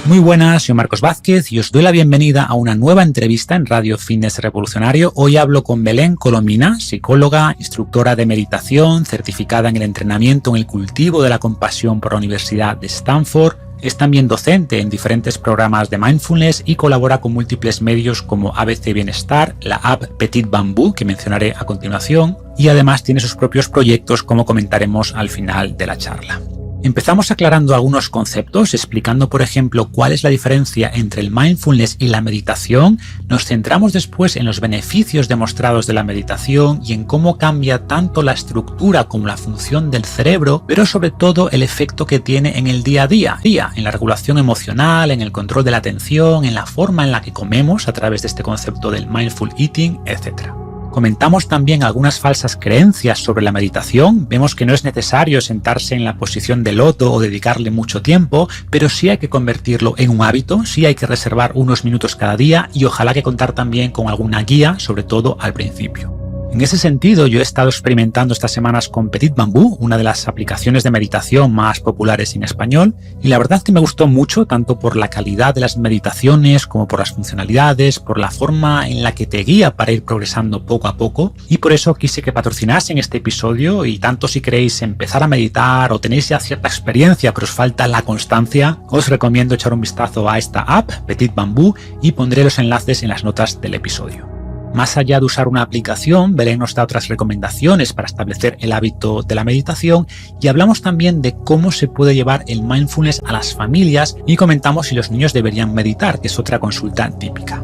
Muy buenas, soy Marcos Vázquez y os doy la bienvenida a una nueva entrevista en Radio Fitness Revolucionario. Hoy hablo con Belén Colomina, psicóloga, instructora de meditación, certificada en el entrenamiento en el cultivo de la compasión por la Universidad de Stanford. Es también docente en diferentes programas de mindfulness y colabora con múltiples medios como ABC Bienestar, la app Petit Bambú, que mencionaré a continuación, y además tiene sus propios proyectos, como comentaremos al final de la charla. Empezamos aclarando algunos conceptos, explicando, por ejemplo, cuál es la diferencia entre el mindfulness y la meditación. Nos centramos después en los beneficios demostrados de la meditación y en cómo cambia tanto la estructura como la función del cerebro, pero sobre todo el efecto que tiene en el día a día, en la regulación emocional, en el control de la atención, en la forma en la que comemos a través de este concepto del mindful eating, etc. Comentamos también algunas falsas creencias sobre la meditación. Vemos que no es necesario sentarse en la posición de loto o dedicarle mucho tiempo, pero sí hay que convertirlo en un hábito, sí hay que reservar unos minutos cada día y ojalá que contar también con alguna guía, sobre todo al principio. En ese sentido, yo he estado experimentando estas semanas con Petit Bambú, una de las aplicaciones de meditación más populares en español, y la verdad es que me gustó mucho, tanto por la calidad de las meditaciones como por las funcionalidades, por la forma en la que te guía para ir progresando poco a poco, y por eso quise que patrocinasen este episodio, y tanto si queréis empezar a meditar o tenéis ya cierta experiencia pero os falta la constancia, os recomiendo echar un vistazo a esta app, Petit Bambú, y pondré los enlaces en las notas del episodio. Más allá de usar una aplicación, Belén nos da otras recomendaciones para establecer el hábito de la meditación y hablamos también de cómo se puede llevar el mindfulness a las familias y comentamos si los niños deberían meditar, que es otra consulta típica.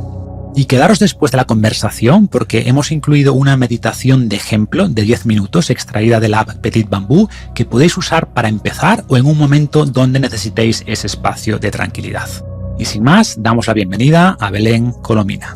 Y quedaros después de la conversación porque hemos incluido una meditación de ejemplo de 10 minutos extraída de la app Petit Bambú que podéis usar para empezar o en un momento donde necesitéis ese espacio de tranquilidad. Y sin más, damos la bienvenida a Belén Colomina.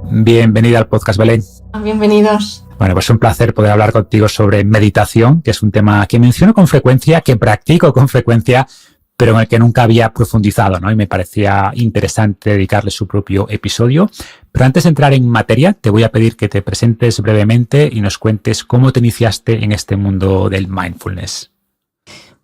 Bienvenida al podcast, Belén. Bienvenidos. Bueno, pues es un placer poder hablar contigo sobre meditación, que es un tema que menciono con frecuencia, que practico con frecuencia, pero en el que nunca había profundizado, ¿no? Y me parecía interesante dedicarle su propio episodio. Pero antes de entrar en materia, te voy a pedir que te presentes brevemente y nos cuentes cómo te iniciaste en este mundo del mindfulness.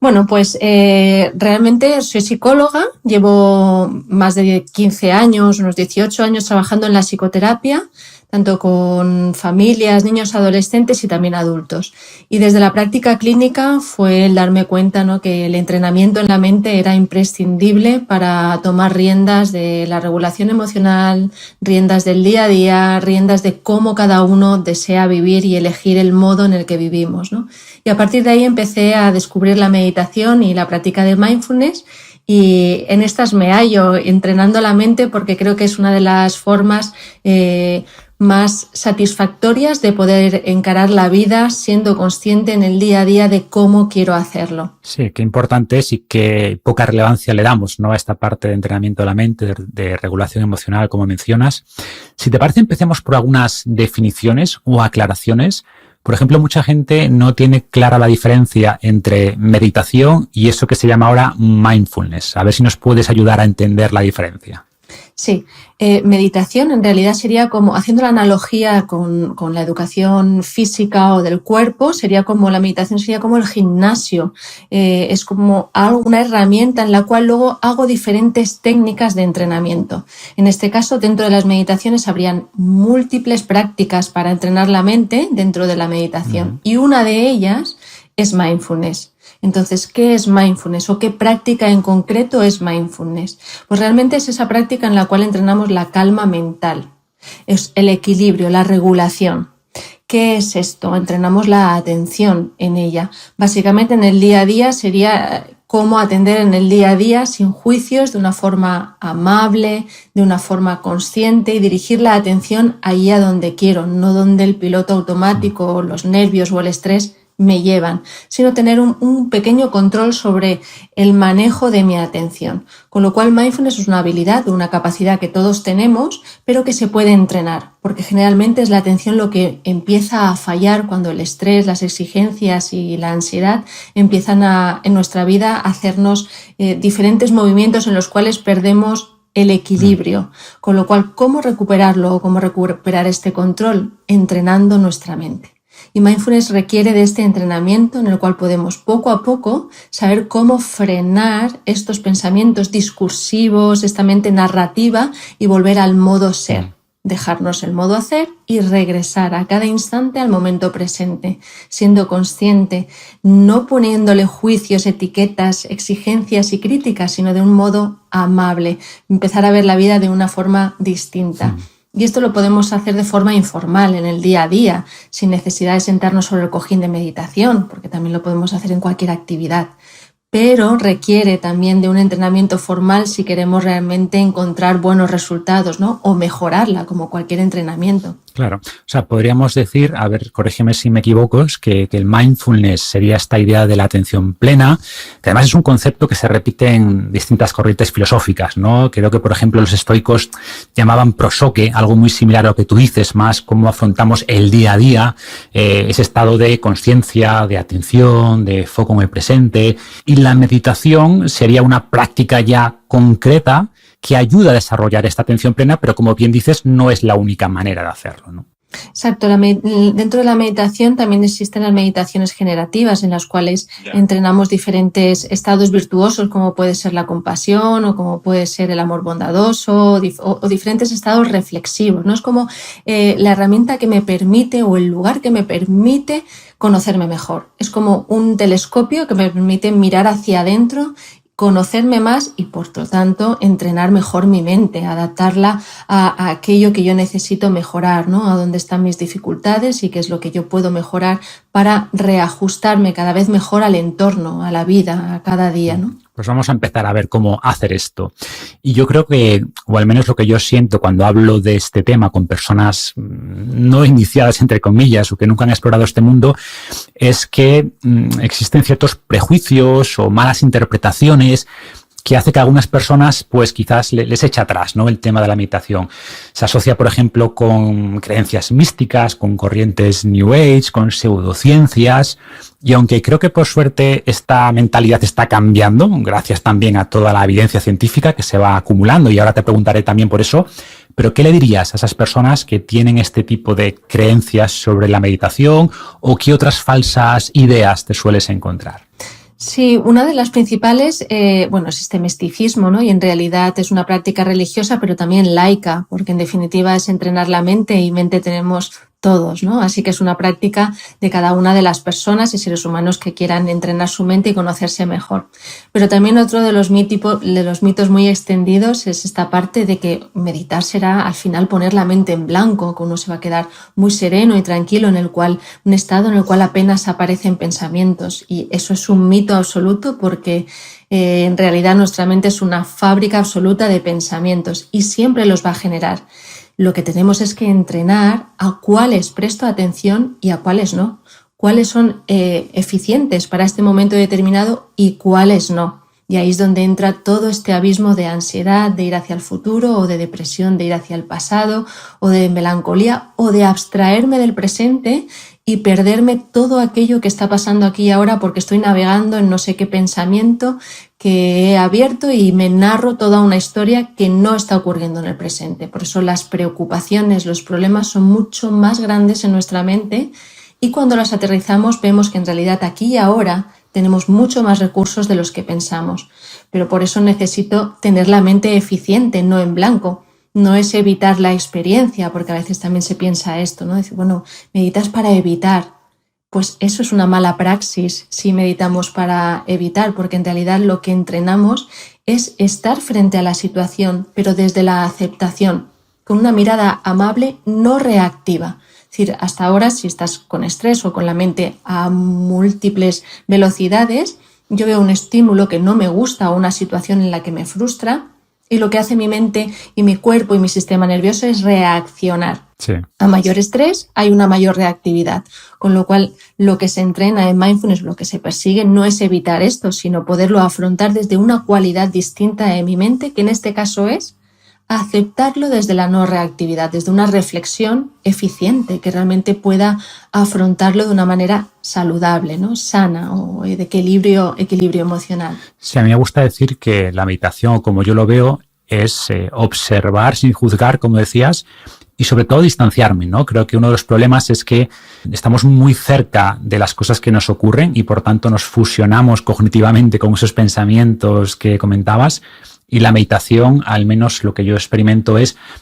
Bueno, pues realmente soy psicóloga, llevo más de 15 años, unos 18 años trabajando en la psicoterapia, tanto con familias, niños, adolescentes y también adultos. Y desde la práctica clínica fue el darme cuenta, ¿no?, que el entrenamiento en la mente era imprescindible para tomar riendas de la regulación emocional, riendas del día a día, riendas de cómo cada uno desea vivir y elegir el modo en el que vivimos, ¿no? Y a partir de ahí empecé a descubrir la meditación y la práctica de mindfulness y en estas me hallo entrenando la mente porque creo que es una de las formas más satisfactorias de poder encarar la vida siendo consciente en el día a día de cómo quiero hacerlo. Sí, qué importante es y qué poca relevancia le damos, ¿no?, a esta parte de entrenamiento de la mente, de regulación emocional, como mencionas. Si te parece, empecemos por algunas definiciones o aclaraciones. Por ejemplo, mucha gente no tiene clara la diferencia entre meditación y eso que se llama ahora mindfulness. A ver si nos puedes ayudar a entender la diferencia. Sí, meditación en realidad sería como, haciendo la analogía con la educación física o del cuerpo, sería como, la meditación sería como el gimnasio, es como una herramienta en la cual luego hago diferentes técnicas de entrenamiento. En este caso, dentro de las meditaciones habrían múltiples prácticas para entrenar la mente dentro de la meditación y una de ellas es mindfulness. Entonces, ¿qué es mindfulness o qué práctica en concreto es mindfulness? Pues realmente es esa práctica en la cual entrenamos la calma mental, es el equilibrio, la regulación. ¿Qué es esto? Entrenamos la atención en ella. Básicamente en el día a día sería cómo atender en el día a día sin juicios, de una forma amable, de una forma consciente y dirigir la atención ahí a donde quiero, no donde el piloto automático, los nervios o el estrés me llevan, sino tener un pequeño control sobre el manejo de mi atención. Con lo cual mindfulness es una habilidad, una capacidad que todos tenemos, pero que se puede entrenar, porque generalmente es la atención lo que empieza a fallar cuando el estrés, las exigencias y la ansiedad empiezan en nuestra vida a hacernos diferentes movimientos en los cuales perdemos el equilibrio. Con lo cual, ¿cómo recuperarlo o cómo recuperar este control? Entrenando nuestra mente. Y mindfulness requiere de este entrenamiento en el cual podemos poco a poco saber cómo frenar estos pensamientos discursivos, esta mente narrativa y volver al modo ser. Dejarnos el modo hacer y regresar a cada instante al momento presente, siendo consciente, no poniéndole juicios, etiquetas, exigencias y críticas, sino de un modo amable, empezar a ver la vida de una forma distinta. Y esto lo podemos hacer de forma informal, en el día a día, sin necesidad de sentarnos sobre el cojín de meditación, porque también lo podemos hacer en cualquier actividad. Pero requiere también de un entrenamiento formal si queremos realmente encontrar buenos resultados, ¿no? O mejorarla, como cualquier entrenamiento. Claro. O sea, podríamos decir, a ver, corrígeme si me equivoco, es que el mindfulness sería esta idea de la atención plena, que además es un concepto que se repite en distintas corrientes filosóficas, ¿no? Creo que, por ejemplo, los estoicos llamaban prosoke, algo muy similar a lo que tú dices, más cómo afrontamos el día a día, ese estado de conciencia, de atención, de foco en el presente. Y la meditación sería una práctica ya concreta que ayuda a desarrollar esta atención plena, pero como bien dices, no es la única manera de hacerlo, ¿no? Exacto. Dentro de la meditación también existen las meditaciones generativas en las cuales entrenamos diferentes estados virtuosos, como puede ser la compasión o como puede ser el amor bondadoso o diferentes estados reflexivos, ¿no? Es como la herramienta que me permite o el lugar que me permite conocerme mejor. Es como un telescopio que me permite mirar hacia adentro, conocerme más y, por lo tanto, entrenar mejor mi mente, adaptarla a aquello que yo necesito mejorar, ¿no? A dónde están mis dificultades y qué es lo que yo puedo mejorar para reajustarme cada vez mejor al entorno, a la vida, a cada día, ¿no? Pues vamos a empezar a ver cómo hacer esto. Y yo creo que, o al menos lo que yo siento cuando hablo de este tema con personas no iniciadas, entre comillas, o que nunca han explorado este mundo, es que existen ciertos prejuicios o malas interpretaciones que hace que a algunas personas, pues quizás les eche atrás, ¿no? El tema de la meditación. Se asocia, por ejemplo, con creencias místicas, con corrientes New Age, con pseudociencias. Y aunque creo que por suerte esta mentalidad está cambiando, gracias también a toda la evidencia científica que se va acumulando, y ahora te preguntaré también por eso, pero ¿qué le dirías a esas personas que tienen este tipo de creencias sobre la meditación o qué otras falsas ideas te sueles encontrar? Sí, una de las principales, es este misticismo, ¿no? Y en realidad es una práctica religiosa, pero también laica, porque en definitiva es entrenar la mente y mente tenemos todos, ¿no? Así que es una práctica de cada una de las personas y seres humanos que quieran entrenar su mente y conocerse mejor. Pero también otro de los mitos muy extendidos es esta parte de que meditar será al final poner la mente en blanco, que uno se va a quedar muy sereno y tranquilo un estado en el cual apenas aparecen pensamientos. Y eso es un mito absoluto porque en realidad nuestra mente es una fábrica absoluta de pensamientos y siempre los va a generar. Lo que tenemos es que entrenar a cuáles presto atención y a cuáles no. Cuáles son eficientes para este momento determinado y cuáles no. Y ahí es donde entra todo este abismo de ansiedad, de ir hacia el futuro, o de depresión, de ir hacia el pasado, o de melancolía, o de abstraerme del presente y perderme todo aquello que está pasando aquí y ahora porque estoy navegando en no sé qué pensamiento que he abierto y me narro toda una historia que no está ocurriendo en el presente. Por eso las preocupaciones, los problemas son mucho más grandes en nuestra mente y cuando las aterrizamos vemos que en realidad aquí y ahora tenemos mucho más recursos de los que pensamos. Pero por eso necesito tener la mente eficiente, no en blanco. No es evitar la experiencia, porque a veces también se piensa esto, ¿no? Decir, bueno, meditas para evitar. Pues eso es una mala praxis si meditamos para evitar, porque en realidad lo que entrenamos es estar frente a la situación, pero desde la aceptación, con una mirada amable, no reactiva. Es decir, hasta ahora, si estás con estrés o con la mente a múltiples velocidades, yo veo un estímulo que no me gusta o una situación en la que me frustra, y lo que hace mi mente y mi cuerpo y mi sistema nervioso es reaccionar. Sí. A mayor estrés hay una mayor reactividad, con lo cual lo que se entrena en mindfulness, lo que se persigue no es evitar esto, sino poderlo afrontar desde una cualidad distinta de mi mente, que en este caso es aceptarlo desde la no reactividad, desde una reflexión eficiente que realmente pueda afrontarlo de una manera saludable, ¿no? Sana o de equilibrio emocional. Sí, a mí me gusta decir que la meditación, como yo lo veo, es observar sin juzgar, como decías, y sobre todo distanciarme, ¿no? Creo que uno de los problemas es que estamos muy cerca de las cosas que nos ocurren y por tanto nos fusionamos cognitivamente con esos pensamientos que comentabas. Y la meditación, al menos lo que yo experimento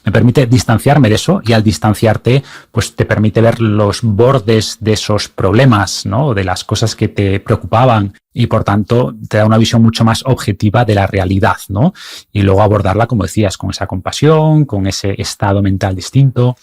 me permite distanciarme de eso, y al distanciarte, pues te permite ver los bordes de esos problemas, ¿no? De las cosas que te preocupaban, y por tanto te da una visión mucho más objetiva de la realidad, ¿no? Y luego abordarla, como decías, con esa compasión, con ese estado mental distinto.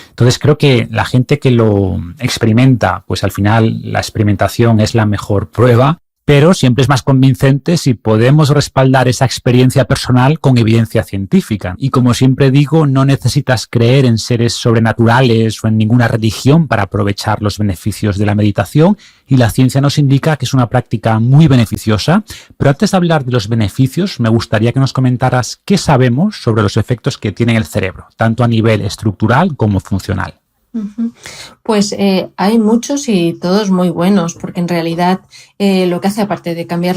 Entonces creo que la gente que lo experimenta, pues al final la experimentación es la mejor prueba, pero siempre es más convincente si podemos respaldar esa experiencia personal con evidencia científica. Y como siempre digo, no necesitas creer en seres sobrenaturales o en ninguna religión para aprovechar los beneficios de la meditación, y la ciencia nos indica que es una práctica muy beneficiosa. Pero antes de hablar de los beneficios, me gustaría que nos comentaras qué sabemos sobre los efectos que tiene el cerebro, tanto a nivel estructural como funcional. Pues hay muchos y todos muy buenos, porque en realidad lo que hace, aparte de cambiar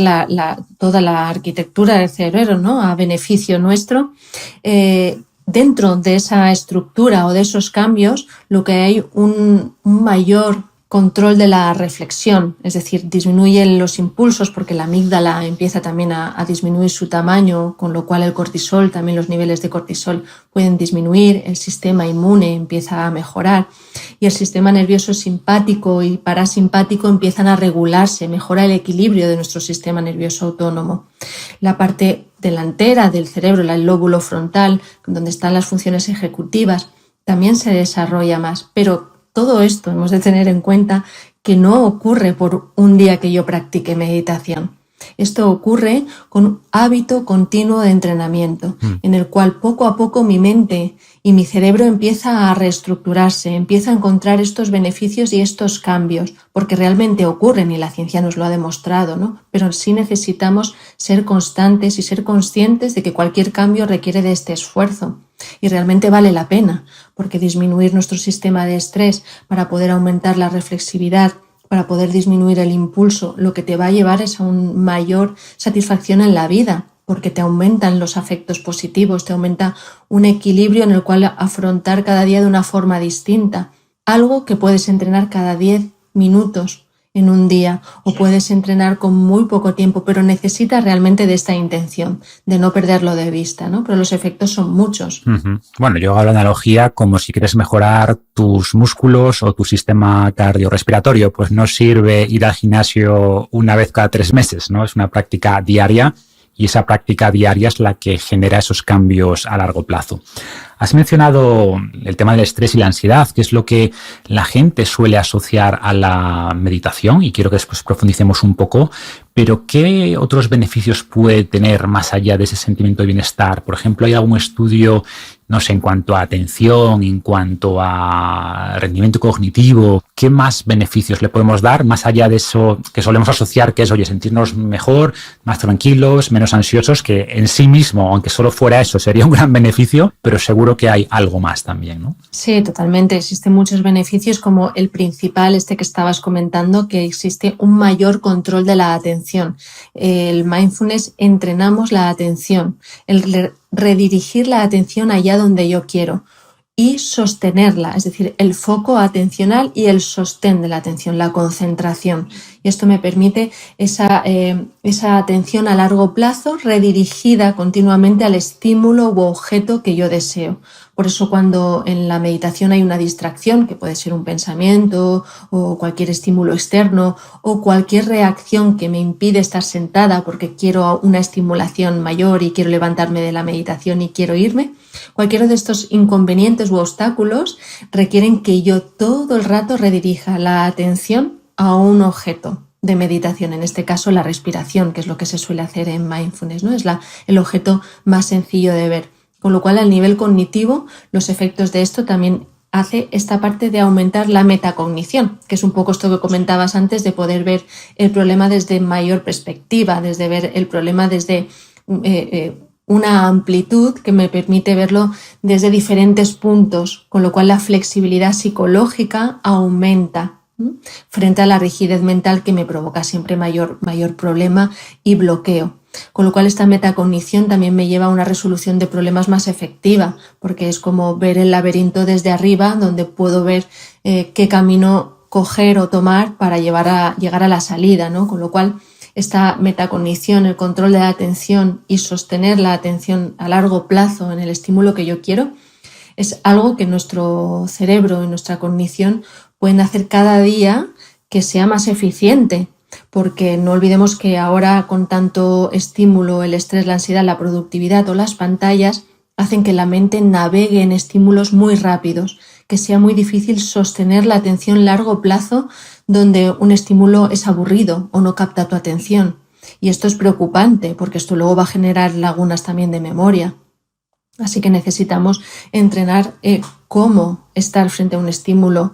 toda la arquitectura del cerebro, ¿no?, a beneficio nuestro, dentro de esa estructura o de esos cambios, lo que hay un mayor control de la reflexión, es decir, disminuyen los impulsos porque la amígdala empieza también a disminuir su tamaño, con lo cual el cortisol, también los niveles de cortisol pueden disminuir, el sistema inmune empieza a mejorar y el sistema nervioso simpático y parasimpático empiezan a regularse, mejora el equilibrio de nuestro sistema nervioso autónomo. La parte delantera del cerebro, el lóbulo frontal, donde están las funciones ejecutivas, también se desarrolla más, pero todo esto hemos de tener en cuenta que no ocurre por un día que yo practique meditación. Esto ocurre con un hábito continuo de entrenamiento, en el cual poco a poco mi mente y mi cerebro empieza a reestructurarse, empieza a encontrar estos beneficios y estos cambios, porque realmente ocurren y la ciencia nos lo ha demostrado, ¿no? Pero sí necesitamos ser constantes y ser conscientes de que cualquier cambio requiere de este esfuerzo. Y realmente vale la pena, porque disminuir nuestro sistema de estrés para poder aumentar la reflexividad, para poder disminuir el impulso, lo que te va a llevar es a una mayor satisfacción en la vida, porque te aumentan los afectos positivos, te aumenta un equilibrio en el cual afrontar cada día de una forma distinta. Algo que puedes entrenar cada 10 minutos en un día, o puedes entrenar con muy poco tiempo, pero necesitas realmente de esta intención, de no perderlo de vista, ¿no? Pero los efectos son muchos. Bueno, yo hago la analogía como si quieres mejorar tus músculos o tu sistema cardiorrespiratorio, pues no sirve ir al gimnasio una vez cada 3 meses, ¿no? Es una práctica diaria, y esa práctica diaria es la que genera esos cambios a largo plazo. Has mencionado el tema del estrés y la ansiedad, que es lo que la gente suele asociar a la meditación, y quiero que después profundicemos un poco, pero ¿qué otros beneficios puede tener más allá de ese sentimiento de bienestar? Por ejemplo, ¿hay algún estudio, no sé, en cuanto a atención, en cuanto a rendimiento cognitivo? ¿Qué más beneficios le podemos dar más allá de eso que solemos asociar, que es, oye, sentirnos mejor, más tranquilos, menos ansiosos, que en sí mismo, aunque solo fuera eso, sería un gran beneficio, pero seguro que hay algo más también, ¿no? Sí, totalmente. Existen muchos beneficios, como el principal, que estabas comentando, que existe un mayor control de la atención. El mindfulness, entrenamos la atención, el redirigir la atención allá donde yo quiero y sostenerla, es decir, el foco atencional y el sostén de la atención, la concentración. Y esto me permite esa atención a largo plazo redirigida continuamente al estímulo u objeto que yo deseo. Por eso, cuando en la meditación hay una distracción, que puede ser un pensamiento o cualquier estímulo externo o cualquier reacción que me impide estar sentada porque quiero una estimulación mayor y quiero levantarme de la meditación y quiero irme, cualquiera de estos inconvenientes u obstáculos requieren que yo todo el rato redirija la atención a un objeto de meditación, en este caso la respiración, que es lo que se suele hacer en mindfulness, ¿no? Es el objeto más sencillo de ver. Con lo cual, al nivel cognitivo, los efectos de esto también hace esta parte de aumentar la metacognición, que es un poco esto que comentabas antes, de poder ver el problema desde mayor perspectiva, desde ver el problema desde una amplitud que me permite verlo desde diferentes puntos, con lo cual la flexibilidad psicológica aumenta frente a la rigidez mental que me provoca siempre mayor problema y bloqueo. Con lo cual esta metacognición también me lleva a una resolución de problemas más efectiva, porque es como ver el laberinto desde arriba, donde puedo ver qué camino coger o tomar para llegar a la salida, ¿no? Con lo cual esta metacognición, el control de la atención y sostener la atención a largo plazo en el estímulo que yo quiero, es algo que nuestro cerebro y nuestra cognición pueden hacer cada día que sea más eficiente, porque no olvidemos que ahora con tanto estímulo, el estrés, la ansiedad, la productividad o las pantallas hacen que la mente navegue en estímulos muy rápidos, que sea muy difícil sostener la atención a largo plazo donde un estímulo es aburrido o no capta tu atención. Y esto es preocupante porque esto luego va a generar lagunas también de memoria. Así que necesitamos entrenar cómo estar frente a un estímulo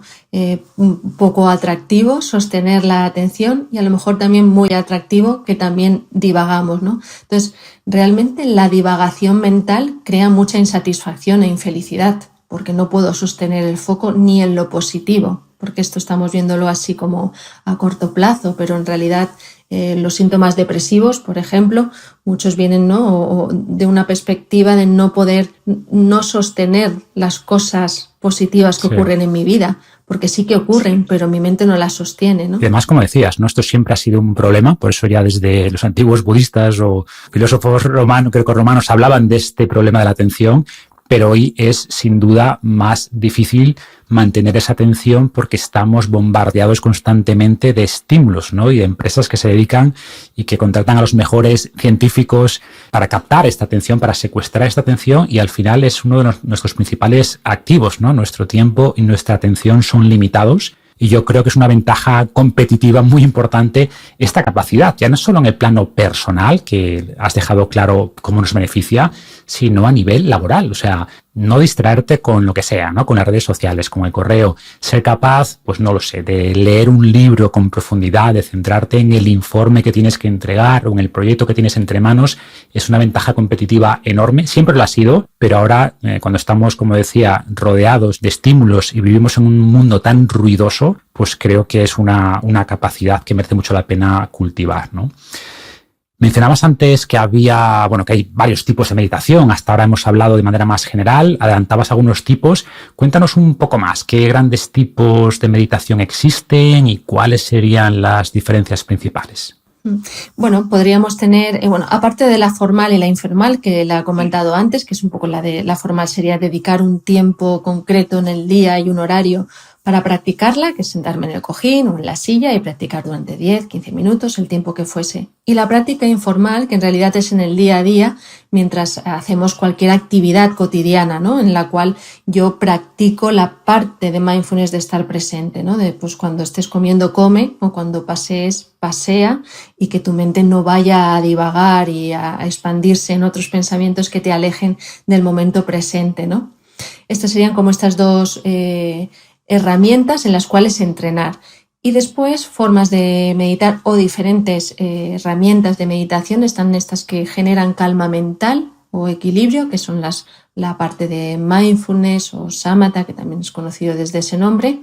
un poco atractivo, sostener la atención y a lo mejor también muy atractivo que también divagamos, ¿no? Entonces, realmente la divagación mental crea mucha insatisfacción e infelicidad porque no puedo sostener el foco ni en lo positivo, porque esto estamos viéndolo así como a corto plazo, pero en realidad los síntomas depresivos, por ejemplo, muchos vienen, ¿no?, o de una perspectiva de no poder no sostener las cosas positivas que ocurren en mi vida, porque sí que ocurren, pero mi mente no las sostiene, ¿no? Y además, como decías, ¿no?, esto siempre ha sido un problema, por eso ya desde los antiguos budistas o filósofos grecorromanos hablaban de este problema de la atención, pero hoy es sin duda más difícil mantener esa atención porque estamos bombardeados constantemente de estímulos, ¿no?, y de empresas que se dedican y que contratan a los mejores científicos para captar esta atención, para secuestrar esta atención, y al final es uno de nuestros principales activos, ¿no? Nuestro tiempo y nuestra atención son limitados. Y yo creo que es una ventaja competitiva muy importante esta capacidad, ya no solo en el plano personal, que has dejado claro cómo nos beneficia, sino a nivel laboral. O sea, no distraerte con lo que sea, ¿no?, con las redes sociales, con el correo. Ser capaz, pues no lo sé, de leer un libro con profundidad, de centrarte en el informe que tienes que entregar o en el proyecto que tienes entre manos, es una ventaja competitiva enorme. Siempre lo ha sido, pero ahora, cuando estamos, como decía, rodeados de estímulos y vivimos en un mundo tan ruidoso, pues creo que es una capacidad que merece mucho la pena cultivar, ¿no? Mencionabas antes que que hay varios tipos de meditación. Hasta ahora hemos hablado de manera más general, adelantabas algunos tipos. Cuéntanos un poco más, ¿qué grandes tipos de meditación existen y cuáles serían las diferencias principales? Bueno, podríamos tener, aparte de la formal y la informal, que la he comentado antes, que es un poco la formal sería dedicar un tiempo concreto en el día y un horario para practicarla, que es sentarme en el cojín o en la silla y practicar durante 10, 15 minutos, el tiempo que fuese. Y la práctica informal, que en realidad es en el día a día, mientras hacemos cualquier actividad cotidiana, ¿no?, en la cual yo practico la parte de mindfulness de estar presente, ¿no?, de pues cuando estés comiendo, come, o cuando pasees, pasea, y que tu mente no vaya a divagar y a expandirse en otros pensamientos que te alejen del momento presente, ¿no? Estas serían como estas dos herramientas en las cuales entrenar. Y después formas de meditar o diferentes herramientas de meditación están estas que generan calma mental o equilibrio, que son la parte de mindfulness o samatha, que también es conocido desde ese nombre.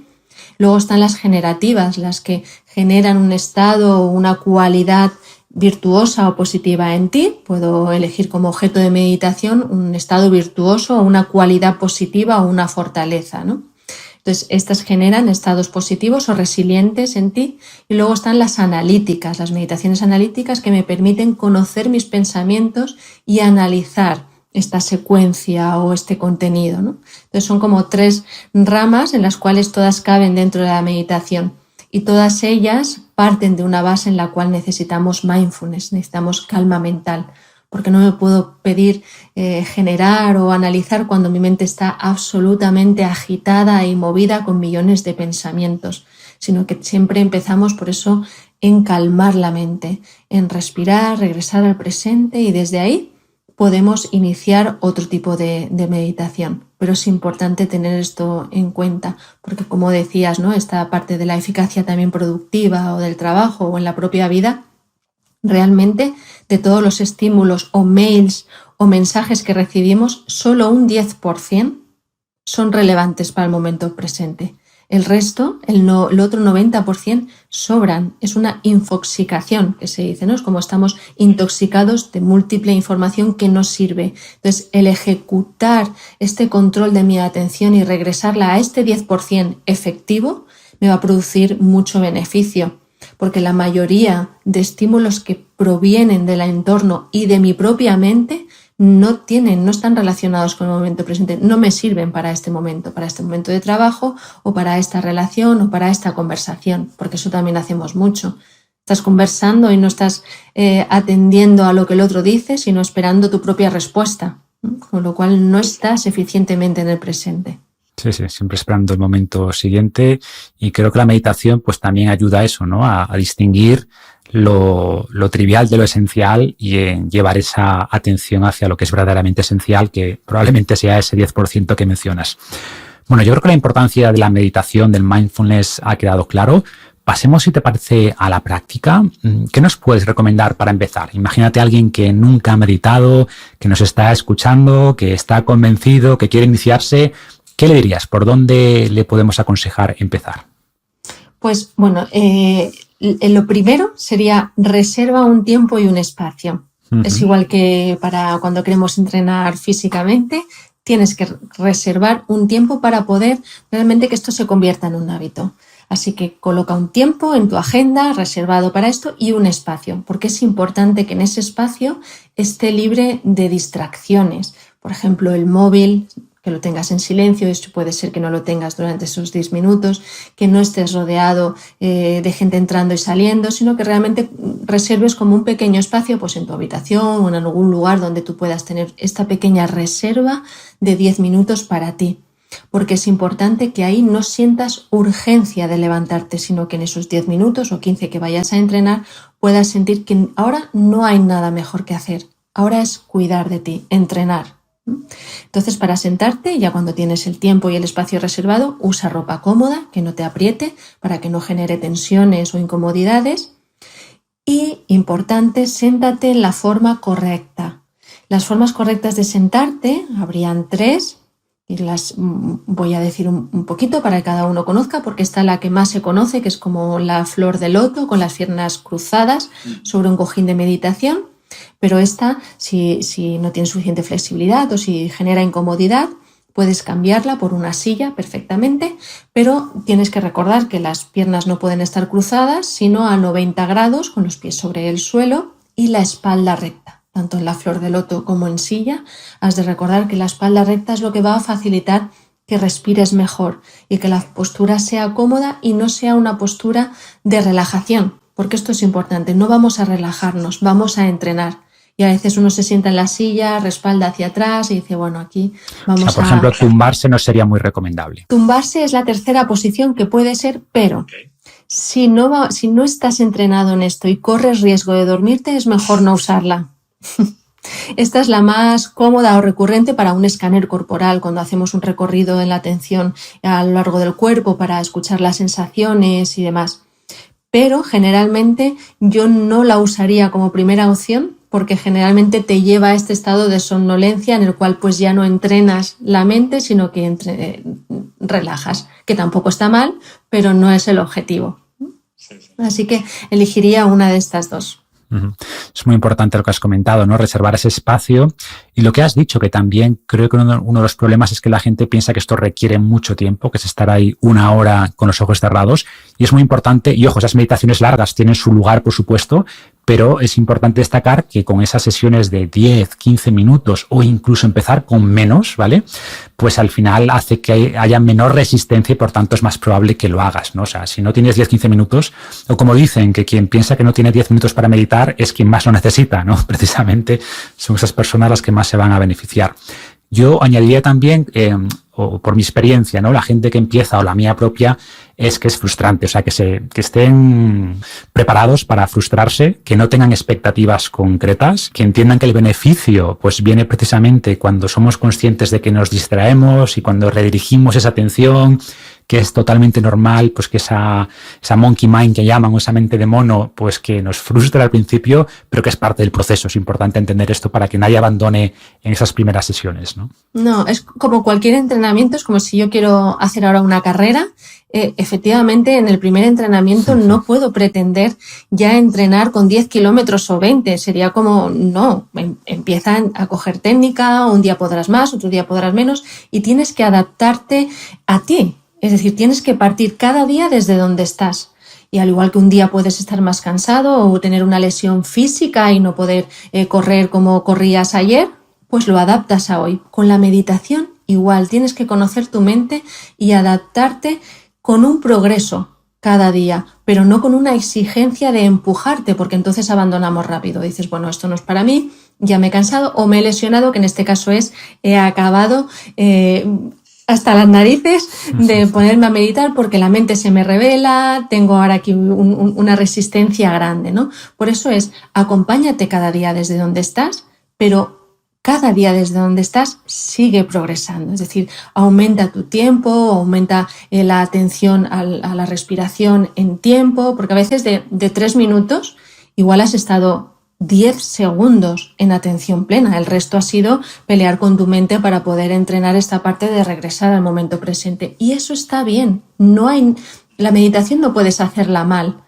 Luego están las generativas, las que generan un estado o una cualidad virtuosa o positiva en ti. Puedo elegir como objeto de meditación un estado virtuoso o una cualidad positiva o una fortaleza, ¿no? Entonces, estas generan estados positivos o resilientes en ti. Y luego están las analíticas, las meditaciones analíticas, que me permiten conocer mis pensamientos y analizar esta secuencia o este contenido, ¿no? Entonces, son como 3 ramas en las cuales todas caben dentro de la meditación. Y todas ellas parten de una base en la cual necesitamos mindfulness, necesitamos calma mental. Porque no me puedo pedir generar o analizar cuando mi mente está absolutamente agitada y movida con millones de pensamientos, sino que siempre empezamos por eso en calmar la mente, en respirar, regresar al presente, y desde ahí podemos iniciar otro tipo de meditación. Pero es importante tener esto en cuenta, porque como decías, ¿no?, esta parte de la eficacia también productiva o del trabajo o en la propia vida, realmente de todos los estímulos o mails o mensajes que recibimos, solo un 10% son relevantes para el momento presente. El resto, el otro 90%, sobran. Es una infoxicación, que se dice, ¿no? Es como estamos intoxicados de múltiple información que no sirve. Entonces, el ejecutar este control de mi atención y regresarla a este 10% efectivo me va a producir mucho beneficio, porque la mayoría de estímulos que provienen del entorno y de mi propia mente no están relacionados con el momento presente, no me sirven para este momento de trabajo o para esta relación o para esta conversación, porque eso también hacemos mucho. Estás conversando y no estás atendiendo a lo que el otro dice, sino esperando tu propia respuesta, ¿no? Con lo cual no estás eficientemente en el presente. Sí, siempre esperando el momento siguiente, y creo que la meditación pues también ayuda a eso, ¿no? A distinguir lo trivial de lo esencial y en llevar esa atención hacia lo que es verdaderamente esencial, que probablemente sea ese 10% que mencionas. Bueno, yo creo que la importancia de la meditación, del mindfulness, ha quedado claro. Pasemos, si te parece, a la práctica. ¿Qué nos puedes recomendar para empezar? Imagínate a alguien que nunca ha meditado, que nos está escuchando, que está convencido, que quiere iniciarse. ¿Qué le dirías? ¿Por dónde le podemos aconsejar empezar? Pues bueno, lo primero sería reserva un tiempo y un espacio. Es igual que para cuando queremos entrenar físicamente, tienes que reservar un tiempo para poder realmente que esto se convierta en un hábito. Así que coloca un tiempo en tu agenda reservado para esto y un espacio, porque es importante que en ese espacio esté libre de distracciones. Por ejemplo, el móvil, que lo tengas en silencio, esto puede ser que no lo tengas durante esos 10 minutos, que no estés rodeado de gente entrando y saliendo, sino que realmente reserves como un pequeño espacio pues en tu habitación o en algún lugar donde tú puedas tener esta pequeña reserva de 10 minutos para ti. Porque es importante que ahí no sientas urgencia de levantarte, sino que en esos 10 minutos o 15 que vayas a entrenar puedas sentir que ahora no hay nada mejor que hacer. Ahora es cuidar de ti, entrenar. Entonces, para sentarte, ya cuando tienes el tiempo y el espacio reservado, usa ropa cómoda, que no te apriete, para que no genere tensiones o incomodidades. Y, importante, siéntate en la forma correcta. Las formas correctas de sentarte habrían 3, y las voy a decir un poquito para que cada uno conozca, porque está la que más se conoce, que es como la flor de loto, con las piernas cruzadas sobre un cojín de meditación. Pero esta, si no tiene suficiente flexibilidad o si genera incomodidad, puedes cambiarla por una silla perfectamente, pero tienes que recordar que las piernas no pueden estar cruzadas, sino a 90 grados, con los pies sobre el suelo y la espalda recta. Tanto en la flor de loto como en silla, has de recordar que la espalda recta es lo que va a facilitar que respires mejor y que la postura sea cómoda y no sea una postura de relajación. Porque esto es importante, no vamos a relajarnos, vamos a entrenar. Y a veces uno se sienta en la silla, respalda hacia atrás y dice, bueno, aquí vamos a... Por ejemplo, tumbarse no sería muy recomendable. Tumbarse es la tercera posición que puede ser, pero si no estás entrenado en esto y corres riesgo de dormirte, es mejor no usarla. Esta es la más cómoda o recurrente para un escáner corporal, cuando hacemos un recorrido en la atención a lo largo del cuerpo para escuchar las sensaciones y demás. Pero generalmente yo no la usaría como primera opción porque generalmente te lleva a este estado de somnolencia en el cual pues ya no entrenas la mente, sino que relajas, que tampoco está mal, pero no es el objetivo. Así que elegiría una de estas dos. Es muy importante lo que has comentado, ¿no? Reservar ese espacio. Y lo que has dicho, que también creo que uno de los problemas es que la gente piensa que esto requiere mucho tiempo, que es estar ahí 1 hora con los ojos cerrados. Y es muy importante, y ojo, esas meditaciones largas tienen su lugar, por supuesto, pero es importante destacar que con esas sesiones de 10, 15 minutos o incluso empezar con menos, ¿vale? Pues al final hace que haya menor resistencia y por tanto es más probable que lo hagas, ¿no? O sea, si no tienes 10, 15 minutos, o como dicen, que quien piensa que no tiene 10 minutos para meditar es quien más lo necesita, ¿no? Precisamente son esas personas las que más se van a beneficiar. Yo añadiría también, o por mi experiencia, ¿no? La gente que empieza o la mía propia es que es frustrante, o sea, que estén preparados para frustrarse, que no tengan expectativas concretas, que entiendan que el beneficio pues viene precisamente cuando somos conscientes de que nos distraemos y cuando redirigimos esa atención, que es totalmente normal, pues que esa monkey mind que llaman, o esa mente de mono, pues que nos frustra al principio, pero que es parte del proceso. Es importante entender esto para que nadie abandone en esas primeras sesiones, ¿no? No, es como cualquier entrenamiento, es como si yo quiero hacer ahora una carrera. Efectivamente, en el primer entrenamiento no puedo pretender ya entrenar con 10 kilómetros o 20. Sería como, no, empiezan a coger técnica, un día podrás más, otro día podrás menos, y tienes que adaptarte a ti. Es decir, tienes que partir cada día desde donde estás. Y al igual que un día puedes estar más cansado o tener una lesión física y no poder correr como corrías ayer, pues lo adaptas a hoy. Con la meditación igual, tienes que conocer tu mente y adaptarte con un progreso cada día, pero no con una exigencia de empujarte, porque entonces abandonamos rápido. Dices, bueno, esto no es para mí, ya me he cansado o me he lesionado, que en este caso he acabado hasta las narices de ponerme a meditar porque la mente se me revela, tengo ahora aquí una resistencia grande, ¿no? Por eso acompáñate cada día desde donde estás, pero cada día desde donde estás sigue progresando, es decir, aumenta tu tiempo, aumenta la atención a la respiración en tiempo, porque a veces de 3 minutos igual has estado 10 segundos en atención plena, el resto ha sido pelear con tu mente para poder entrenar esta parte de regresar al momento presente. Y eso está bien, la meditación no puedes hacerla mal,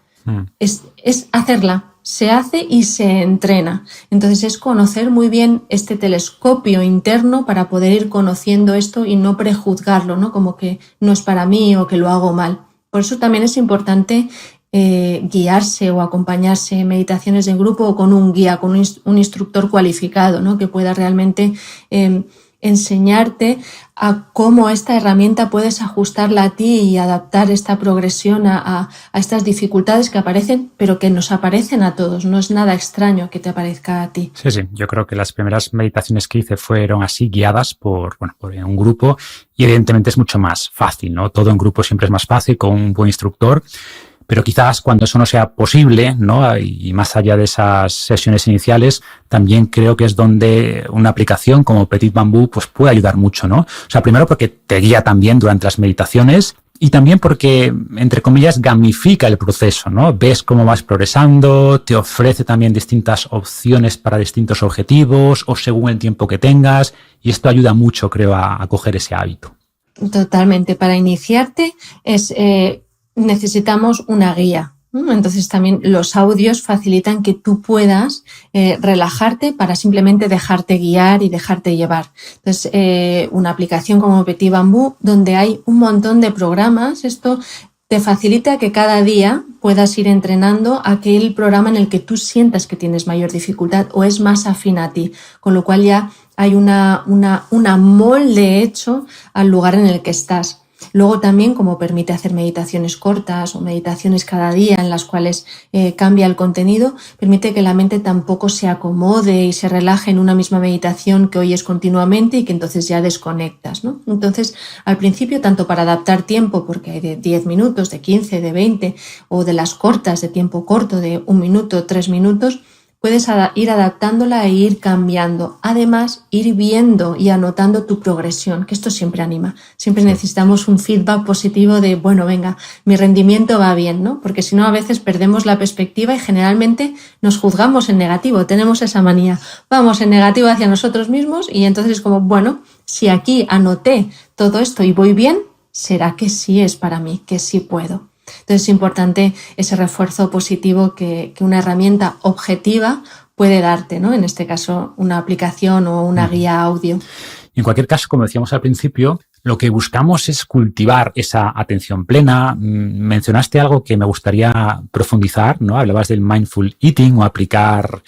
es hacerla. Se hace y se entrena. Entonces es conocer muy bien este telescopio interno para poder ir conociendo esto y no prejuzgarlo, ¿no? Como que no es para mí o que lo hago mal. Por eso también es importante guiarse o acompañarse en meditaciones en grupo o con un guía, con un instructor cualificado, ¿no? Que pueda realmente enseñarte a cómo esta herramienta puedes ajustarla a ti y adaptar esta progresión a estas dificultades que aparecen, pero que nos aparecen a todos. No es nada extraño que te aparezca a ti. Sí, yo creo que las primeras meditaciones que hice fueron así, guiadas por un grupo, y evidentemente es mucho más fácil, ¿no? Todo en grupo siempre es más fácil con un buen instructor. Pero quizás cuando eso no sea posible, ¿no? Y más allá de esas sesiones iniciales, también creo que es donde una aplicación como Petit Bambú pues puede ayudar mucho, ¿no? O sea, primero porque te guía también durante las meditaciones y también porque, entre comillas, gamifica el proceso, ¿no? Ves cómo vas progresando, te ofrece también distintas opciones para distintos objetivos o según el tiempo que tengas, y esto ayuda mucho, creo, a coger ese hábito. Totalmente. Para iniciarte necesitamos una guía. Entonces también los audios facilitan que tú puedas relajarte para simplemente dejarte guiar y dejarte llevar. Entonces una aplicación como Petit Bambú, donde hay un montón de programas, esto te facilita que cada día puedas ir entrenando aquel programa en el que tú sientas que tienes mayor dificultad o es más afín a ti, con lo cual ya hay una molde hecho al lugar en el que estás. Luego también, como permite hacer meditaciones cortas o meditaciones cada día en las cuales cambia el contenido, permite que la mente tampoco se acomode y se relaje en una misma meditación que oyes continuamente y que entonces ya desconectas, ¿no? Entonces, al principio, tanto para adaptar tiempo, porque hay de 10 minutos, de 15, de 20, o de las cortas de tiempo corto, de 1 minuto, 3 minutos, puedes ir adaptándola e ir cambiando. Además, ir viendo y anotando tu progresión, que esto siempre anima. Siempre necesitamos un feedback positivo de, bueno, venga, mi rendimiento va bien, ¿no? Porque si no, a veces perdemos la perspectiva y generalmente nos juzgamos en negativo. Tenemos esa manía. Vamos en negativo hacia nosotros mismos y entonces es como, bueno, si aquí anoté todo esto y voy bien, será que sí es para mí, que sí puedo. Entonces es importante ese refuerzo positivo que una herramienta objetiva puede darte, ¿no? En este caso, una aplicación o una guía audio. En cualquier caso, como decíamos al principio, lo que buscamos es cultivar esa atención plena. Mencionaste algo que me gustaría profundizar, ¿no? Hablabas del mindful eating o aplicar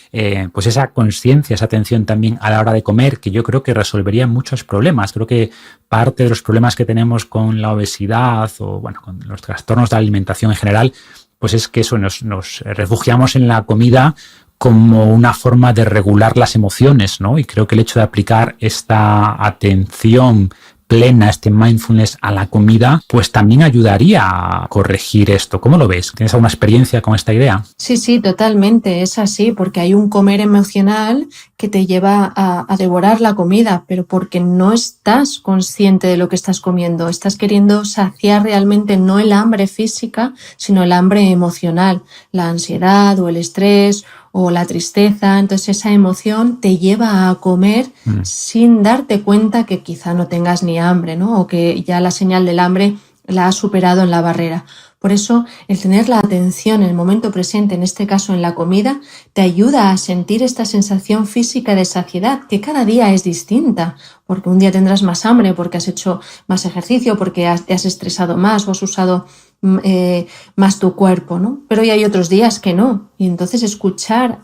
pues esa conciencia, esa atención también a la hora de comer, que yo creo que resolvería muchos problemas. Creo que parte de los problemas que tenemos con la obesidad o bueno, con los trastornos de la alimentación en general, pues es que eso nos refugiamos en la comida como una forma de regular las emociones, ¿no? Y creo que el hecho de aplicar esta atención plena, este mindfulness a la comida, pues también ayudaría a corregir esto. ¿Cómo lo ves? ¿Tienes alguna experiencia con esta idea? Sí, totalmente, es así, porque hay un comer emocional que te lleva a devorar la comida, pero porque no estás consciente de lo que estás comiendo, estás queriendo saciar realmente no el hambre física, sino el hambre emocional, la ansiedad o el estrés o la tristeza. Entonces esa emoción te lleva a comer sin darte cuenta que quizá no tengas ni hambre, ¿no? O que ya la señal del hambre la has superado en la barrera. Por eso, el tener la atención en el momento presente, en este caso en la comida, te ayuda a sentir esta sensación física de saciedad, que cada día es distinta, porque un día tendrás más hambre, porque has hecho más ejercicio, porque te has estresado más o has usado más tu cuerpo, ¿no? Pero hoy hay otros días que no. Y entonces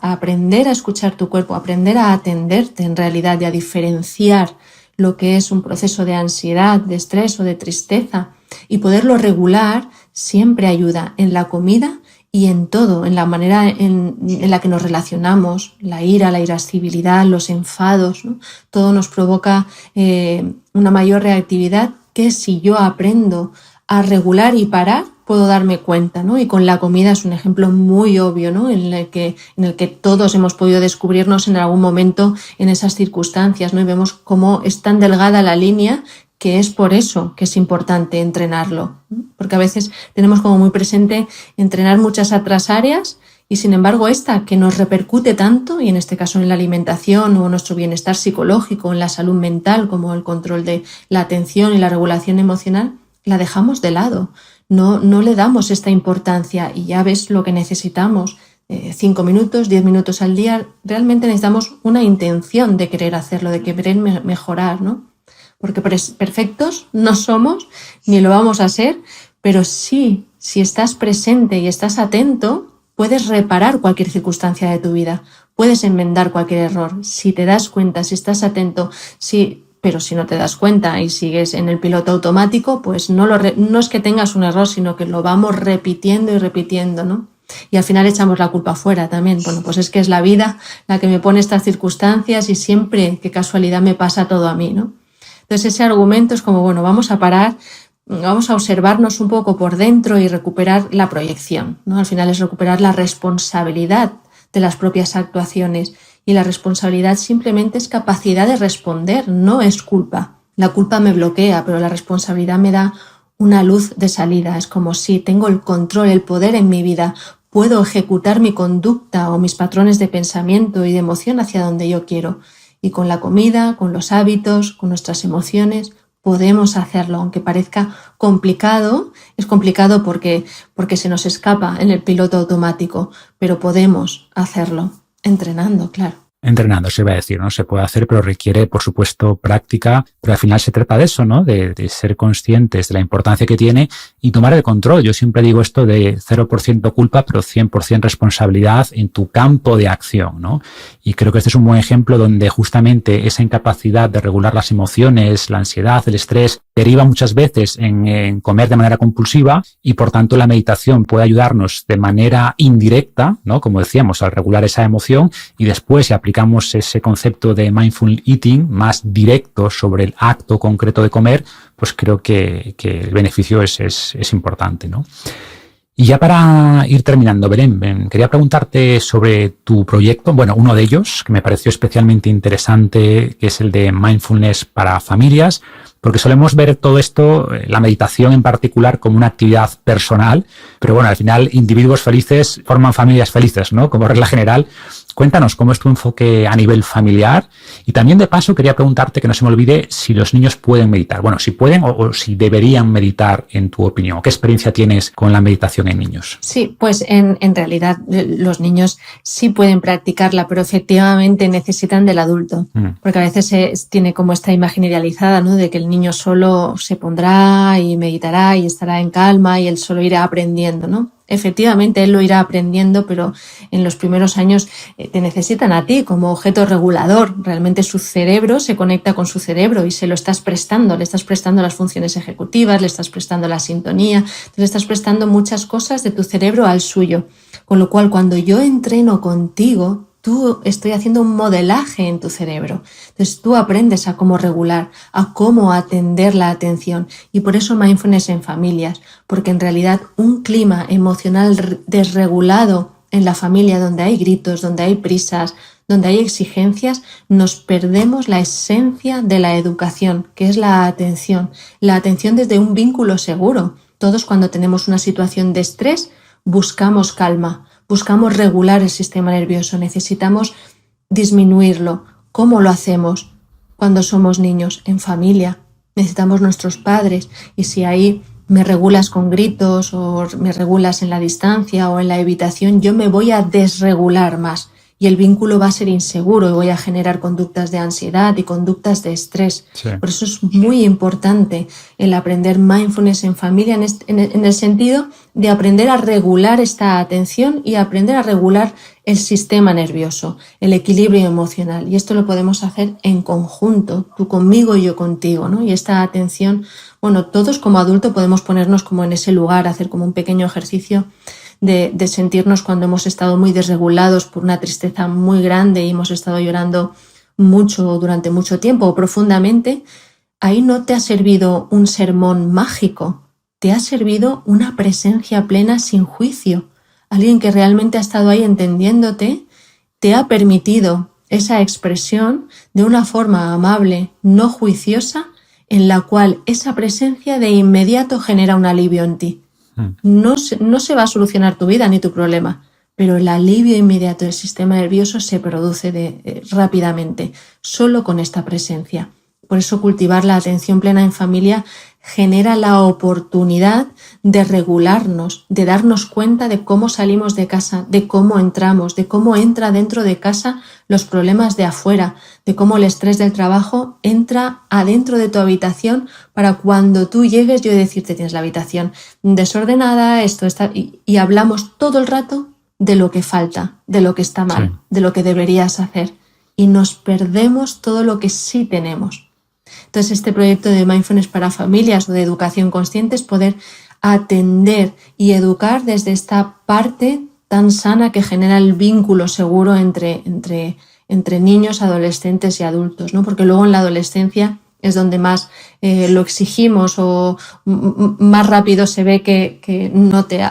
aprender a escuchar tu cuerpo, aprender a atenderte en realidad y a diferenciar lo que es un proceso de ansiedad, de estrés o de tristeza y poderlo regular siempre ayuda en la comida y en todo, en la manera en la que nos relacionamos, la ira, la irascibilidad, los enfados, ¿no? Todo nos provoca una mayor reactividad que si yo aprendo a regular y parar, puedo darme cuenta, ¿no? Y con la comida es un ejemplo muy obvio, ¿no? En el que todos hemos podido descubrirnos en algún momento en esas circunstancias, ¿no? Y vemos cómo es tan delgada la línea que es por eso que es importante entrenarlo, ¿no? Porque a veces tenemos como muy presente entrenar muchas otras áreas y sin embargo esta que nos repercute tanto, y en este caso en la alimentación o nuestro bienestar psicológico, en la salud mental, como el control de la atención y la regulación emocional, la dejamos de lado. No le damos esta importancia y ya ves lo que necesitamos. 5 minutos, 10 minutos al día, realmente necesitamos una intención de querer hacerlo, de querer mejorar, ¿no? Porque perfectos no somos, ni lo vamos a ser, pero sí, si estás presente y estás atento, puedes reparar cualquier circunstancia de tu vida, puedes enmendar cualquier error. Si te das cuenta, si estás atento, pero si no te das cuenta y sigues en el piloto automático, pues no es que tengas un error, sino que lo vamos repitiendo y repitiendo, ¿no? Y al final echamos la culpa fuera también. Bueno, pues es que es la vida la que me pone estas circunstancias y siempre, qué casualidad, me pasa todo a mí, ¿no? Entonces ese argumento es como, bueno, vamos a parar, vamos a observarnos un poco por dentro y recuperar la proyección, ¿no? Al final es recuperar la responsabilidad de las propias actuaciones. Y la responsabilidad simplemente es capacidad de responder, no es culpa. La culpa me bloquea, pero la responsabilidad me da una luz de salida. Es como si tengo el control, el poder en mi vida, puedo ejecutar mi conducta o mis patrones de pensamiento y de emoción hacia donde yo quiero. Y con la comida, con los hábitos, con nuestras emociones, podemos hacerlo, aunque parezca complicado. Es complicado porque se nos escapa en el piloto automático, pero podemos hacerlo. Entrenando, claro. Entrenando, se iba a decir, ¿no? Se puede hacer, pero requiere, por supuesto, práctica, pero al final se trata de eso, ¿no? De ser conscientes de la importancia que tiene y tomar el control. Yo siempre digo esto de 0% culpa, pero 100% responsabilidad en tu campo de acción, ¿no? Y creo que este es un buen ejemplo donde justamente esa incapacidad de regular las emociones, la ansiedad, el estrés, deriva muchas veces en comer de manera compulsiva y, por tanto, la meditación puede ayudarnos de manera indirecta, ¿no? Como decíamos, al regular esa emoción y después, si aplicamos ese concepto de mindful eating más directo sobre el acto concreto de comer, pues creo que el beneficio es importante, ¿no? Y ya para ir terminando, Belén, quería preguntarte sobre tu proyecto, bueno, uno de ellos que me pareció especialmente interesante, que es el de mindfulness para familias, porque solemos ver todo esto, la meditación en particular, como una actividad personal, pero bueno, al final individuos felices forman familias felices, ¿no? Como regla general. Cuéntanos cómo es tu enfoque a nivel familiar y también de paso quería preguntarte, que no se me olvide, si los niños pueden meditar. Bueno, si pueden o si deberían meditar en tu opinión. ¿Qué experiencia tienes con la meditación en niños? Sí, pues en realidad los niños sí pueden practicarla, pero efectivamente necesitan del adulto. Porque a veces se tiene como esta imagen idealizada, ¿no? De que el niño solo se pondrá y meditará y estará en calma y él solo irá aprendiendo, ¿no? Efectivamente, él lo irá aprendiendo, pero en los primeros años te necesitan a ti como objeto regulador. Realmente su cerebro se conecta con su cerebro y se lo estás prestando. Le estás prestando las funciones ejecutivas, le estás prestando la sintonía, le estás prestando muchas cosas de tu cerebro al suyo. Con lo cual, cuando yo entreno contigo, estoy haciendo un modelaje en tu cerebro. Entonces tú aprendes a cómo regular, a cómo atender la atención. Y por eso mindfulness en familias, porque en realidad un clima emocional desregulado en la familia, donde hay gritos, donde hay prisas, donde hay exigencias, nos perdemos la esencia de la educación, que es la atención desde un vínculo seguro. Todos, cuando tenemos una situación de estrés, buscamos calma, buscamos regular el sistema nervioso, necesitamos disminuirlo. ¿Cómo lo hacemos cuando somos niños? En familia. Necesitamos nuestros padres, y si ahí me regulas con gritos o me regulas en la distancia o en la evitación, yo me voy a desregular más y el vínculo va a ser inseguro y voy a generar conductas de ansiedad y conductas de estrés. Sí. Por eso es muy importante el aprender mindfulness en familia en el sentido de aprender a regular esta atención y aprender a regular el sistema nervioso, el equilibrio emocional. Y esto lo podemos hacer en conjunto, tú conmigo y yo contigo, ¿no? Y esta atención, bueno, todos como adultos podemos ponernos como en ese lugar, hacer como un pequeño ejercicio de sentirnos cuando hemos estado muy desregulados por una tristeza muy grande y hemos estado llorando mucho durante mucho tiempo o profundamente. Ahí no te ha servido un sermón mágico, te ha servido una presencia plena sin juicio. Alguien que realmente ha estado ahí entendiéndote, te ha permitido esa expresión de una forma amable, no juiciosa, en la cual esa presencia de inmediato genera un alivio en ti. No se va a solucionar tu vida ni tu problema, pero el alivio inmediato del sistema nervioso se produce rápidamente, solo con esta presencia. Por eso cultivar la atención plena en familia genera la oportunidad de regularnos, de darnos cuenta de cómo salimos de casa, de cómo entramos, de cómo entra dentro de casa los problemas de afuera, de cómo el estrés del trabajo entra adentro de tu habitación para cuando tú llegues yo decirte tienes la habitación desordenada, esto está... Y hablamos todo el rato de lo que falta, de lo que está mal, sí, de lo que deberías hacer. Y nos perdemos todo lo que sí tenemos. Entonces, este proyecto de mindfulness para familias o de educación consciente es poder atender y educar desde esta parte tan sana que genera el vínculo seguro entre niños, adolescentes y adultos, ¿no? Porque luego en la adolescencia es donde más lo exigimos o más rápido se ve que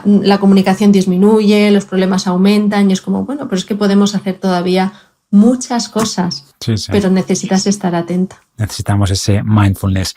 la comunicación disminuye, los problemas aumentan y es como, bueno, pero es que podemos hacer todavía muchas cosas, sí. Pero necesitas estar atenta. Necesitamos ese mindfulness.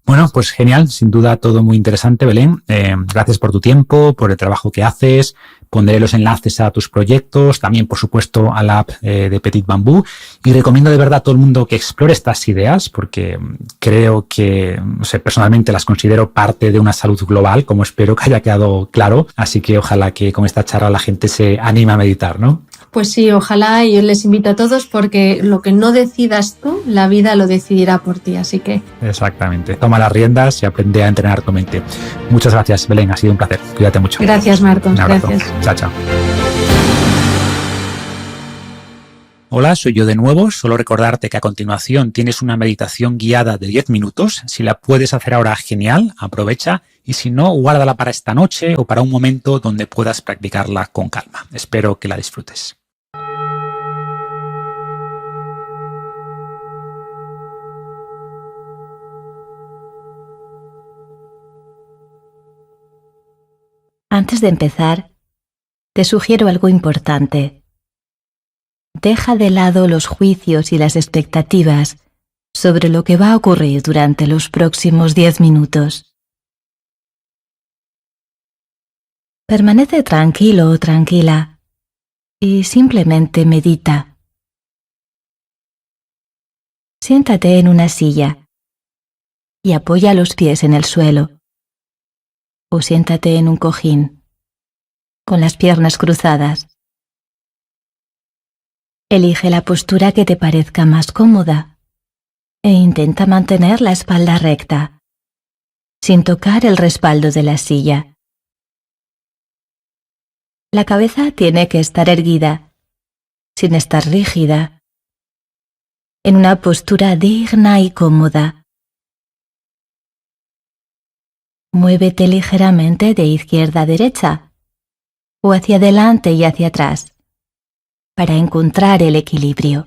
Bueno, pues genial, sin duda todo muy interesante, Belén. Gracias por tu tiempo, por el trabajo que haces. Pondré los enlaces a tus proyectos, también por supuesto a la app de Petit Bambú, y recomiendo de verdad a todo el mundo que explore estas ideas porque creo que, no sé, personalmente las considero parte de una salud global, como espero que haya quedado claro, así que ojalá que con esta charla la gente se anime a meditar, ¿no? Pues sí, ojalá, y yo les invito a todos porque lo que no decidas tú, la vida lo decidirá por ti, así que... Exactamente, toma las riendas y aprende a entrenar tu mente. Muchas gracias, Belén, ha sido un placer, cuídate mucho. Gracias, Marcos, un abrazo. Gracias. Chao, chao. Hola, soy yo de nuevo. Solo recordarte que a continuación tienes una meditación guiada de 10 minutos. Si la puedes hacer ahora, genial, aprovecha. Y si no, guárdala para esta noche o para un momento donde puedas practicarla con calma. Espero que la disfrutes. Antes de empezar, te sugiero algo importante. Deja de lado los juicios y las expectativas sobre lo que va a ocurrir durante los próximos 10 minutos. Permanece tranquilo o tranquila y simplemente medita. Siéntate en una silla y apoya los pies en el suelo. O siéntate en un cojín, con las piernas cruzadas. Elige la postura que te parezca más cómoda e intenta mantener la espalda recta, sin tocar el respaldo de la silla. La cabeza tiene que estar erguida, sin estar rígida, en una postura digna y cómoda. Muévete ligeramente de izquierda a derecha o hacia adelante y hacia atrás, para encontrar el equilibrio.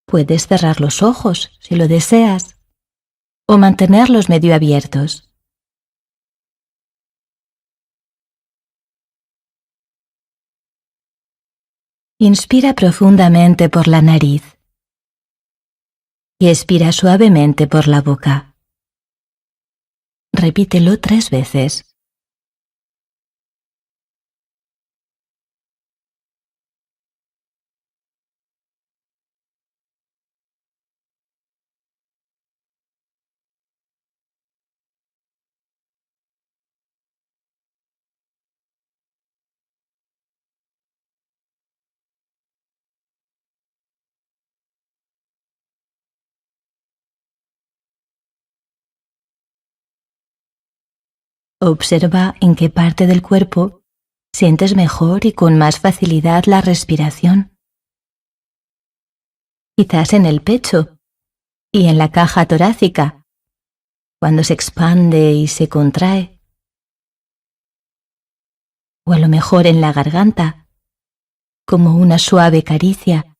Puedes cerrar los ojos si lo deseas o mantenerlos medio abiertos. Inspira profundamente por la nariz y expira suavemente por la boca. Repítelo 3 veces. Observa en qué parte del cuerpo sientes mejor y con más facilidad la respiración. Quizás en el pecho y en la caja torácica, cuando se expande y se contrae. O a lo mejor en la garganta, como una suave caricia.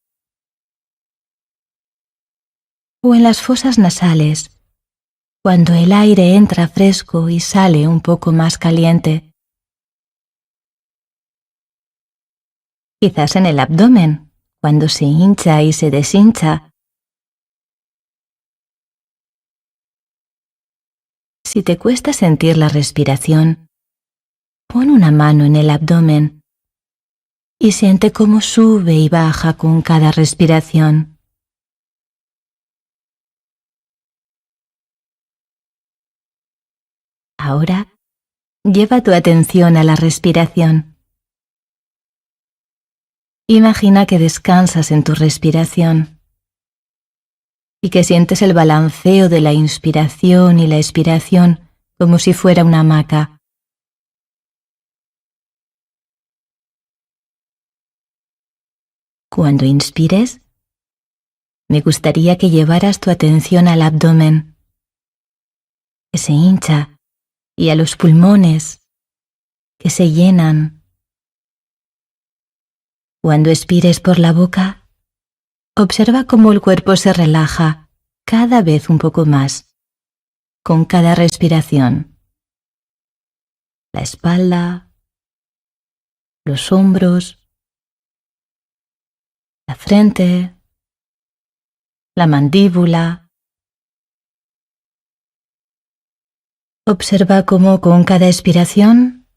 O en las fosas nasales, cuando el aire entra fresco y sale un poco más caliente. Quizás en el abdomen, cuando se hincha y se deshincha. Si te cuesta sentir la respiración, pon una mano en el abdomen y siente cómo sube y baja con cada respiración. Ahora, lleva tu atención a la respiración. Imagina que descansas en tu respiración y que sientes el balanceo de la inspiración y la expiración como si fuera una hamaca. Cuando inspires, me gustaría que llevaras tu atención al abdomen, que se hincha, y a los pulmones, que se llenan. Cuando expires por la boca, observa cómo el cuerpo se relaja cada vez un poco más, con cada respiración. La espalda, los hombros, la frente, la mandíbula. Observa cómo con cada expiración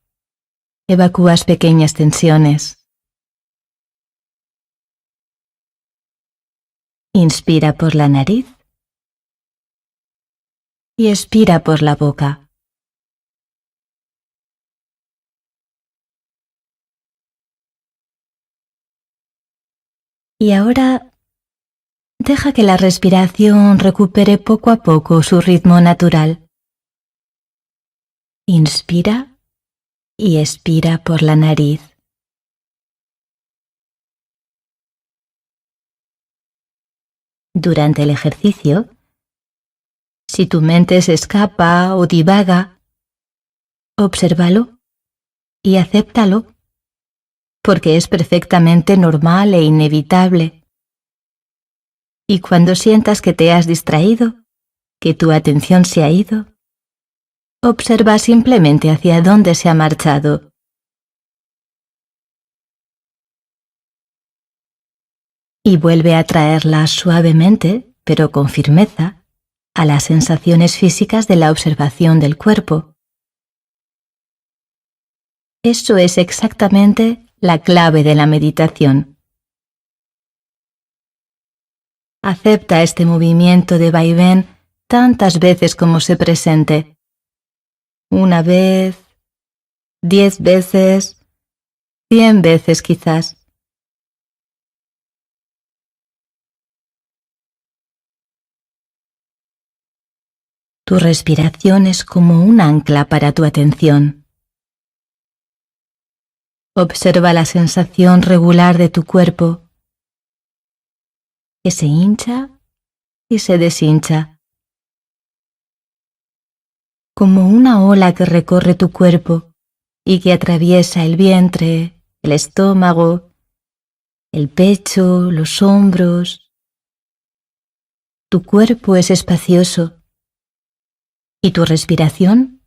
evacúas pequeñas tensiones. Inspira por la nariz y expira por la boca. Y ahora deja que la respiración recupere poco a poco su ritmo natural. Inspira y expira por la nariz. Durante el ejercicio, si tu mente se escapa o divaga, obsérvalo y acéptalo, porque es perfectamente normal e inevitable. Y cuando sientas que te has distraído, que tu atención se ha ido, observa simplemente hacia dónde se ha marchado. Y vuelve a traerla suavemente, pero con firmeza, a las sensaciones físicas de la observación del cuerpo. Eso es exactamente la clave de la meditación. Acepta este movimiento de vaivén tantas veces como se presente. 1 vez, 10 veces, 100 veces quizás. Tu respiración es como un ancla para tu atención. Observa la sensación regular de tu cuerpo, que se hincha y se deshincha, como una ola que recorre tu cuerpo y que atraviesa el vientre, el estómago, el pecho, los hombros. Tu cuerpo es espacioso y tu respiración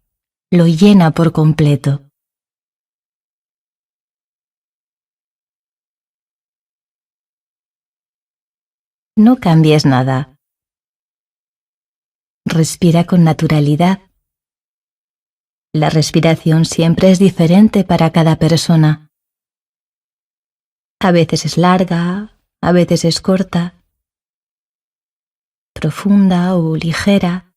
lo llena por completo. No cambies nada. Respira con naturalidad. La respiración siempre es diferente para cada persona. A veces es larga, a veces es corta, profunda o ligera.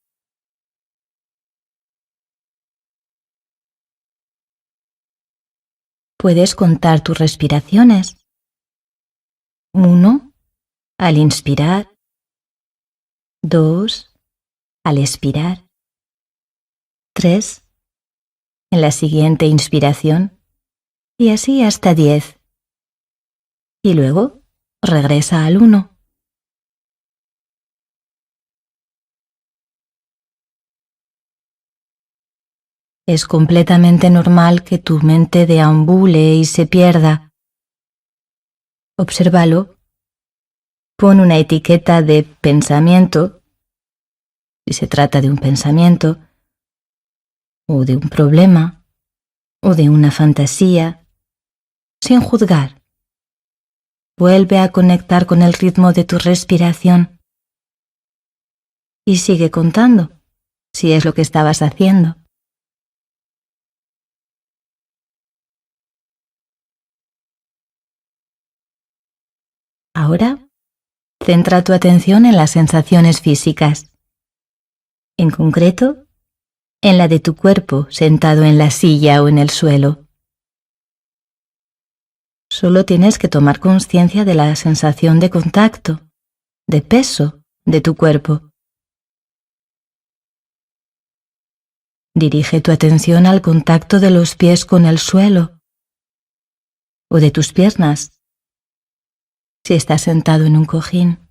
Puedes contar tus respiraciones. 1 al inspirar, 2 al expirar, 3 en la siguiente inspiración y así hasta 10. Y luego regresa al 1. Es completamente normal que tu mente deambule y se pierda. Obsérvalo. Pon una etiqueta de pensamiento, si se trata de un pensamiento, o de un problema, o de una fantasía, sin juzgar. Vuelve a conectar con el ritmo de tu respiración y sigue contando, si es lo que estabas haciendo. Ahora, centra tu atención en las sensaciones físicas, en concreto, en la de tu cuerpo sentado en la silla o en el suelo. Solo tienes que tomar conciencia de la sensación de contacto, de peso de tu cuerpo. Dirige tu atención al contacto de los pies con el suelo o de tus piernas, si estás sentado en un cojín.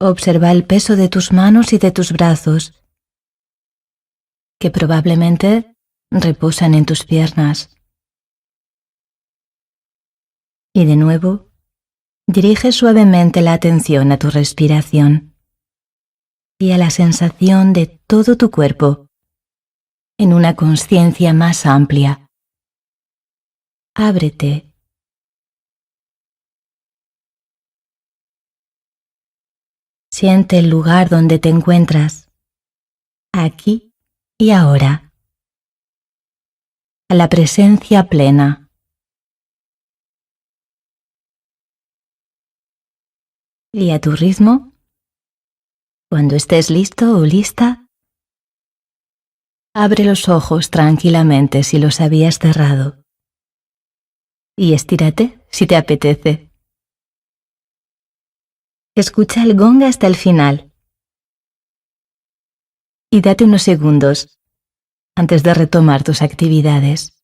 Observa el peso de tus manos y de tus brazos, que probablemente reposan en tus piernas. Y de nuevo, dirige suavemente la atención a tu respiración y a la sensación de todo tu cuerpo en una conciencia más amplia. Ábrete. Siente el lugar donde te encuentras, aquí y ahora, a la presencia plena. Y a tu ritmo, cuando estés listo o lista, abre los ojos tranquilamente si los habías cerrado y estírate si te apetece. Escucha el gong hasta el final y date unos segundos antes de retomar tus actividades.